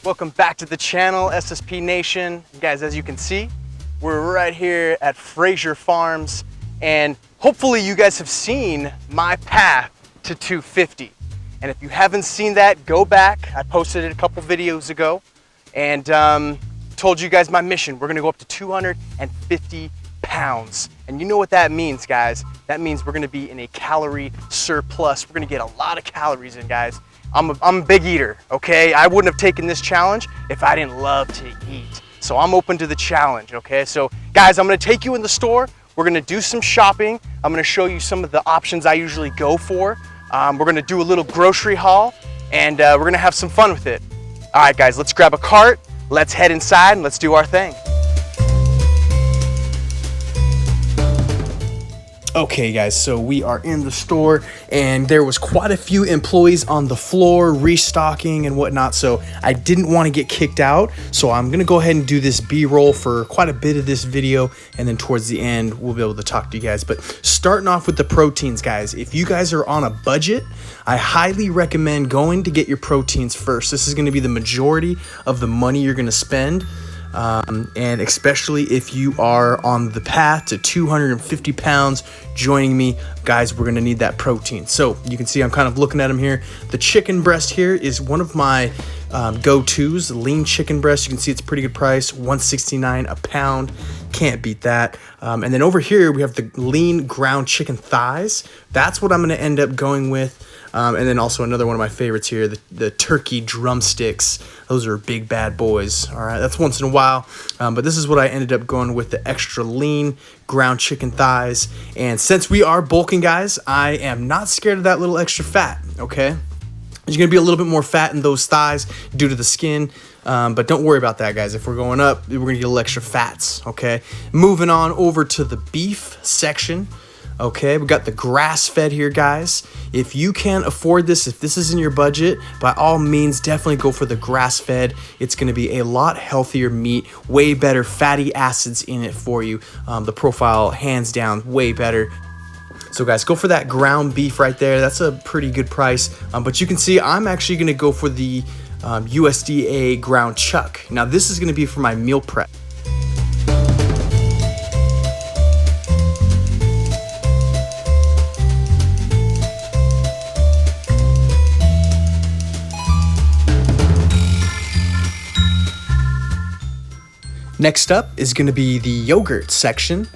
Welcome back to the channel, SSP Nation. Guys, as you can see, we're right here at Frazier Farms, and hopefully you guys have seen my path to 250. And if you haven't seen that, go back. I posted it a couple videos ago and told you guys my mission. We're gonna go up to 250 pounds. And you know what that means, guys. That means we're gonna be in a calorie surplus. We're gonna get a lot of calories in, guys. I'm a big eater, okay? I wouldn't have taken this challenge if I didn't love to eat. So I'm open to the challenge, okay? So guys, I'm gonna take you in the store. We're gonna do some shopping. I'm gonna show you some of the options I usually go for. We're gonna do a little grocery haul, and we're gonna have some fun with it. All right, guys, let's grab a cart. Let's head inside and let's do our thing. Okay guys, so we are in the store and there was quite a few employees on the floor restocking and whatnot, so I didn't want to get kicked out. So I'm gonna go ahead and do this B-roll for quite a bit of this video, and then towards the end we'll be able to talk to you guys. But starting off with the proteins, guys, if you guys are on a budget, I highly recommend going to get your proteins first. This is gonna be the majority of the money you're gonna spend. And especially if you are on the path to 250 pounds, joining me, guys, we're gonna need that protein. So you can see I'm kind of looking at them here. The chicken breast here is one of my go-tos, lean chicken breast. You can see it's a pretty good price, $169 a pound. Can't beat that. And then over here we have the lean ground chicken thighs. That's what I'm gonna end up going with. And then also another one of my favorites here, the turkey drumsticks. Those are big bad boys. All right, that's once in a while. But this is what I ended up going with, the extra lean ground chicken thighs. And since we are bulking, guys, I am not scared of that little extra fat, okay? There's gonna be a little bit more fat in those thighs due to the skin. But don't worry about that, guys. If we're going up, we're gonna get a little extra fats, okay? Moving on over to the beef section. Okay, we got the grass-fed here, guys. If you can't afford this, if this is in your budget, by all means, definitely go for the grass-fed. It's going to be a lot healthier meat, way better fatty acids in it for you. The profile, hands down, way better. So guys, go for that ground beef right there. That's a pretty good price. But you can see I'm actually going to go for the USDA ground chuck. Now, this is going to be for my meal prep. Next up is going to be the yogurt section,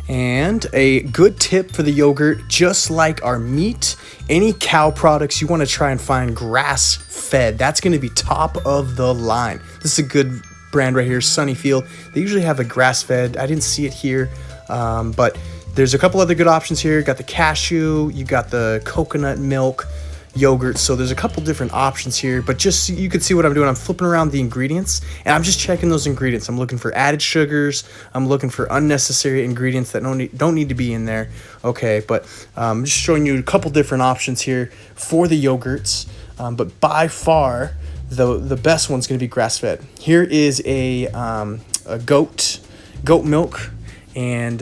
and a good tip for the yogurt, just like our meat, any cow products, you want to try and find grass fed. That's going to be top of the line. This is a good brand right here, Sunnyfield. They usually have a grass fed. I didn't see it here, but there's a couple other good options here. You got the cashew, you got the coconut milk yogurt, so there's a couple different options here, but just so you can see what I'm doing, I'm flipping around the ingredients and I'm just checking those ingredients. I'm looking for added sugars, I'm looking for unnecessary ingredients that don't need to be in there, okay? But I'm just showing you a couple different options here for the yogurts, but by far the best one's going to be grass-fed. Here is a goat milk, and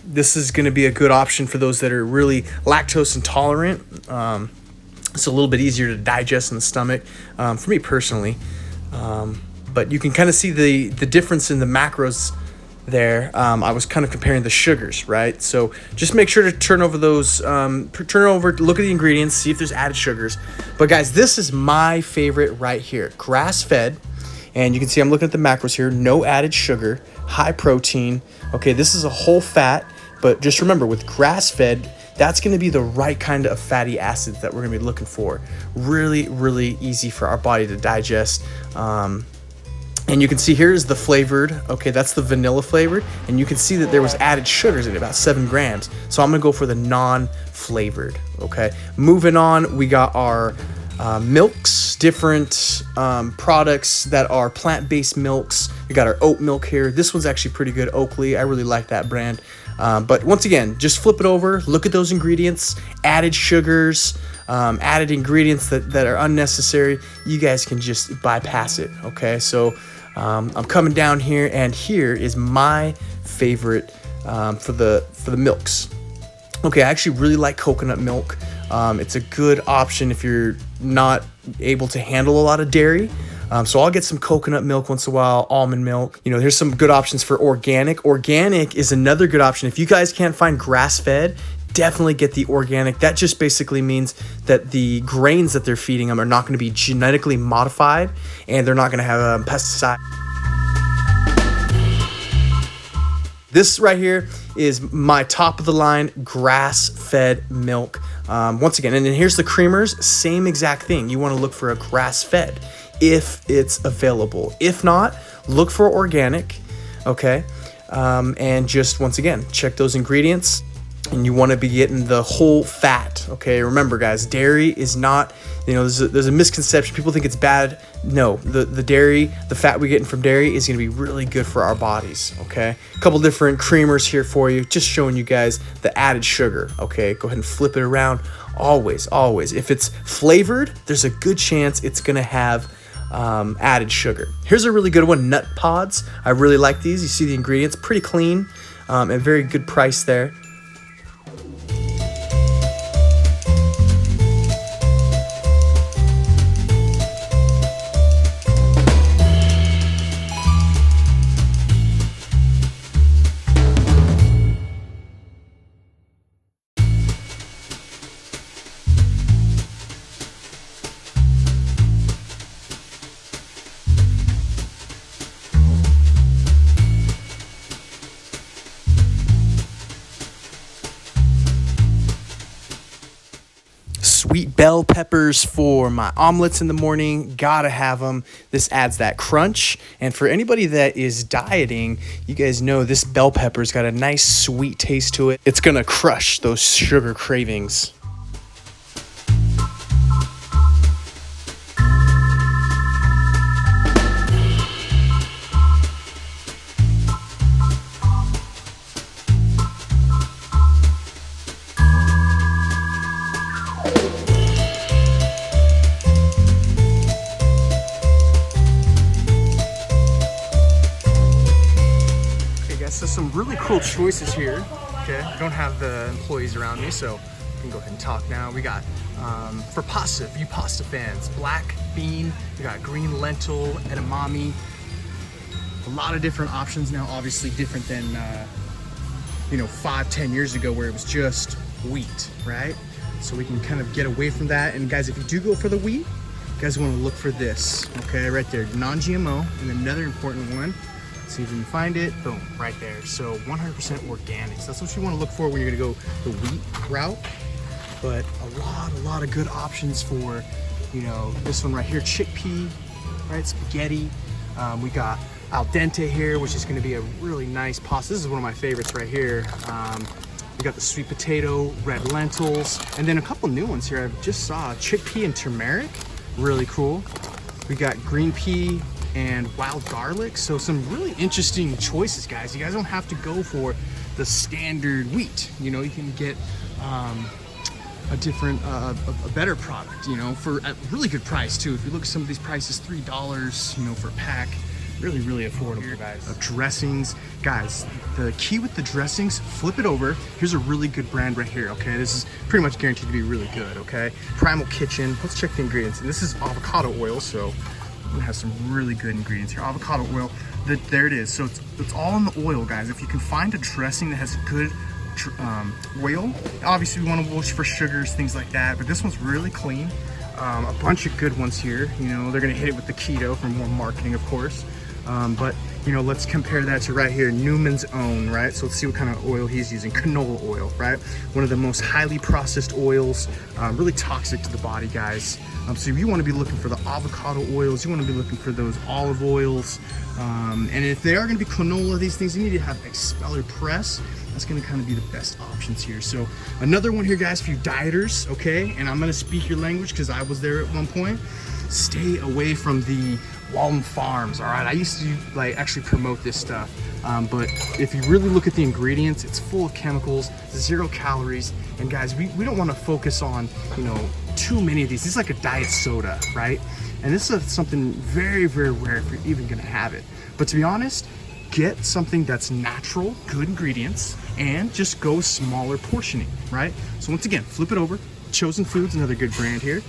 this is going to be a good option for those that are really lactose intolerant. It's a little bit easier to digest in the stomach, for me personally. But you can kind of see the difference in the macros there. I was kind of comparing the sugars, right? So just make sure to turn over those, look at the ingredients, see if there's added sugars. But guys, this is my favorite right here, grass-fed. And you can see I'm looking at the macros here, no added sugar, high protein. Okay, this is a whole fat, but just remember with grass-fed, that's going to be the right kind of fatty acids that we're going to be looking for. Really, really easy for our body to digest. And you can see here is the flavored. Okay, that's the vanilla flavored. And you can see that there was added sugars in it, about 7 grams. So I'm going to go for the non-flavored. Okay, moving on, we got our milks, different products that are plant-based milks. We got our oat milk here. This one's actually pretty good, Oakley. I really like that brand. But once again, just flip it over, look at those ingredients, added sugars, added ingredients that are unnecessary. You guys can just bypass it, okay? So I'm coming down here, and here is my favorite for the milks. Okay, I actually really like coconut milk. It's a good option if you're not able to handle a lot of dairy. So I'll get some coconut milk once in a while, almond milk. You know, here's some good options for organic. Organic is another good option. If you guys can't find grass-fed, definitely get the organic. That just basically means that the grains that they're feeding them are not going to be genetically modified, and they're not going to have pesticide. This right here is my top of the line grass-fed milk. Once again, and then here's the creamers, same exact thing. You want to look for a grass-fed if it's available. If not, look for organic, okay? And just, once again, check those ingredients. And you want to be getting the whole fat, okay? Remember, guys, dairy is not, you know, there's a misconception. People think it's bad. No, the dairy, the fat we're getting from dairy is going to be really good for our bodies, okay? A couple different creamers here for you, just showing you guys the added sugar, okay? Go ahead and flip it around. Always, always. If it's flavored, there's a good chance it's going to have added sugar. Here's a really good one, nut pods. I really like these. You see the ingredients, pretty clean, and very good price there. Sweet bell peppers for my omelets in the morning. Gotta have them. This adds that crunch. And for anybody that is dieting, you guys know this bell pepper's got a nice sweet taste to it. It's gonna crush those sugar cravings. So some really cool choices here. Okay, I don't have the employees around me, so we can go ahead and talk now. We got for pasta, for you pasta fans, black bean, we got green lentil, edamame. A lot of different options now, obviously different than you know, 5-10 years ago where it was just wheat, right? So we can kind of get away from that. And guys, if you do go for the wheat, you guys want to look for this, okay, right there, non-GMO. And another important one, see if you can find it, boom, right there. So 100% organic. So that's what you want to look for when you're gonna go the wheat route. But a lot of good options for, you know, this one right here, chickpea, right, spaghetti. We got al dente here, which is gonna be a really nice pasta. This is one of my favorites right here. We got the sweet potato, red lentils, and then a couple new ones here. I just saw chickpea and turmeric, really cool. We got green pea and wild garlic. So some really interesting choices, guys. You guys don't have to go for the standard wheat. You know, you can get a different, a better product, you know, for a really good price too. If you look at some of these prices, $3, you know, for a pack, really affordable, guys. Dressings, guys, the key with the dressings, flip it over. Here's a really good brand right here, okay? This is pretty much guaranteed to be really good, okay? Primal Kitchen. Let's check the ingredients. And this is avocado oil, so we have some really good ingredients here. Avocado oil, there it is. So it's all in the oil, guys. If you can find a dressing that has good oil, obviously we want to watch for sugars, things like that, but this one's really clean. A bunch of good ones here. You know, they're gonna hit it with the keto for more marketing, of course. But you know, let's compare that to right here, Newman's Own, right? So let's see what kind of oil he's using. Canola oil, right? One of the most highly processed oils, really toxic to the body, guys. So you want to be looking for the avocado oils, you want to be looking for those olive oils. And if they are going to be canola, these things, you need to have expeller press. That's going to kind of be the best options here. So another one here, guys, for you dieters, okay? And I'm going to speak your language because I was there at one point. Stay away from the Walden Farms, all right? I used to like actually promote this stuff, but if you really look at the ingredients, it's full of chemicals, 0 calories, and guys, we don't want to focus on, you know, too many of these. This is like a diet soda, right? And this is something very rare if you're even gonna have it. But to be honest, get something that's natural, good ingredients, and just go smaller portioning, right? So once again, flip it over. Chosen Foods, another good brand here.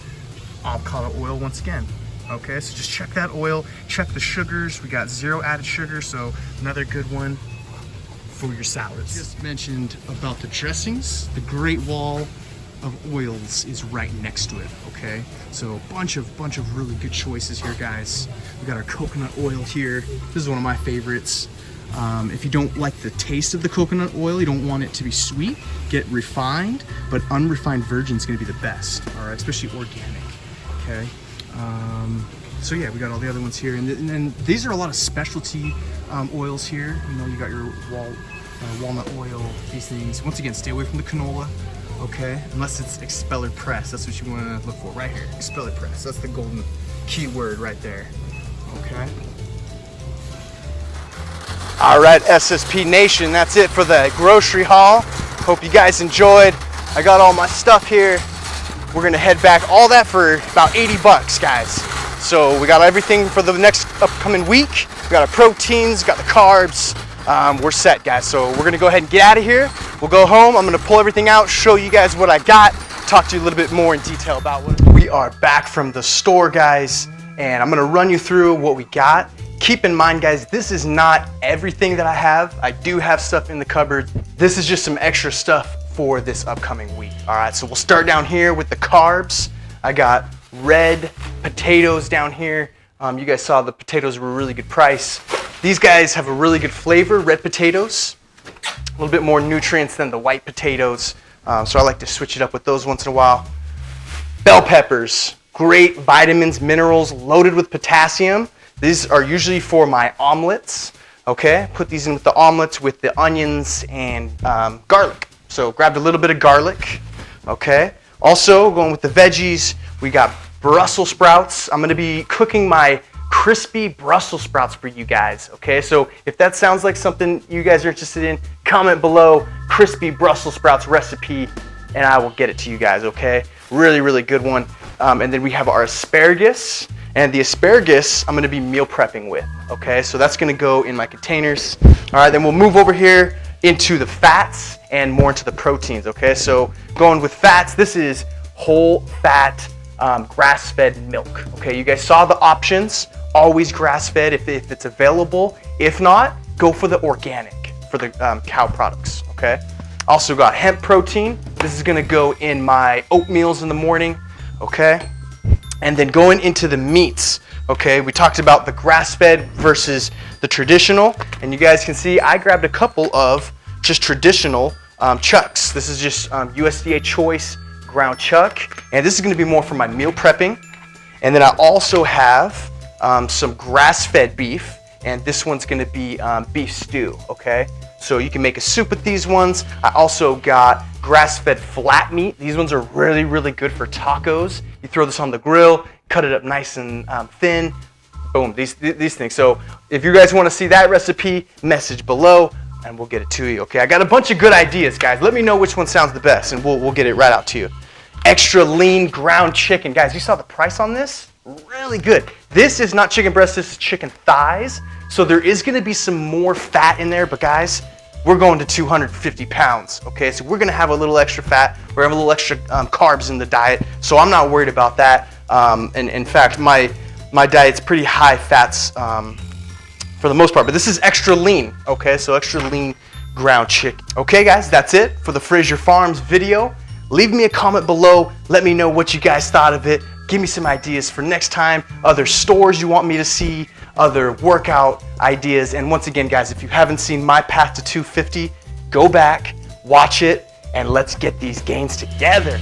Avocado oil, once again, Okay, so just check that oil, check the sugars. We got 0 added sugar, so another good one for your salads. Just mentioned about the dressings. The Great Wall of Oils is right next to it, okay? So bunch of really good choices here, guys. We got our coconut oil here. This is one of my favorites. If you don't like the taste of the coconut oil, you don't want it to be sweet, get refined, but unrefined virgin is gonna be the best, all right? Especially organic, okay? So yeah, we got all the other ones here, and then these are a lot of specialty oils here. You know, you got your walnut oil, these things. Once again, stay away from the canola, okay? Unless it's expeller press, that's what you want to look for right here. Expeller press, that's the golden key word right there, okay? All right, SSP Nation, that's it for the grocery haul. Hope you guys enjoyed. I got all my stuff here. We're gonna head back, all that for about 80 bucks, guys. So we got everything for the next upcoming week. We got our proteins, got the carbs. We're set, guys. So we're gonna go ahead and get out of here. We'll go home. I'm gonna pull everything out, show you guys what I got, talk to you a little bit more in detail about what we are back from the store, guys, and I'm gonna run you through what we got. Keep in mind, guys, this is not everything that I have. I do have stuff in the cupboard. This is just some extra stuff for this upcoming week. All right, so we'll start down here with the carbs. I got red potatoes down here. You guys saw the potatoes were a really good price. These guys have a really good flavor, red potatoes. A little bit more nutrients than the white potatoes. So I like to switch it up with those once in a while. Bell peppers, great vitamins, minerals, loaded with potassium. These are usually for my omelets, okay? Put these in with the omelets with the onions and garlic. So grabbed a little bit of garlic, okay? Also, going with the veggies, we got Brussels sprouts. I'm gonna be cooking my crispy Brussels sprouts for you guys, okay? So if that sounds like something you guys are interested in, comment below, crispy Brussels sprouts recipe, and I will get it to you guys, okay? Really, really good one. And then we have our asparagus. And the asparagus, I'm gonna be meal prepping with, okay? So that's gonna go in my containers. All right, then we'll move over here into the fats and more into the proteins, okay? So going with fats, this is whole fat grass-fed milk, okay? You guys saw the options, always grass-fed if it's available. If not, go for the organic, for the cow products, okay? Also got hemp protein. This is gonna go in my oatmeals in the morning, okay? And then going into the meats, okay, we talked about the grass-fed versus the traditional, and you guys can see I grabbed a couple of just traditional chucks. This is just USDA Choice ground chuck, and this is gonna be more for my meal prepping. And then I also have some grass-fed beef, and this one's gonna be beef stew, okay? So you can make a soup with these ones. I also got grass-fed flat meat. These ones are really, really good for tacos. You throw this on the grill, cut it up nice and thin, boom, these things. So if you guys wanna see that recipe, message below and we'll get it to you, okay? I got a bunch of good ideas, guys. Let me know which one sounds the best and we'll get it right out to you. Extra lean ground chicken. Guys, you saw the price on this? Really good. This is not chicken breast, this is chicken thighs. So there is gonna be some more fat in there, but guys, we're going to 250 pounds, okay? So we're gonna have a little extra fat, we're gonna have a little extra carbs in the diet, so I'm not worried about that. And in fact, my diet's pretty high fats for the most part, but this is extra lean, okay? So extra lean ground chicken. Okay guys, that's it for the Frazier Farms video. Leave me a comment below, let me know what you guys thought of it. Give me some ideas for next time, other stores you want me to see, other workout ideas. And once again, guys, if you haven't seen my path to 250, go back, watch it, and let's get these gains together.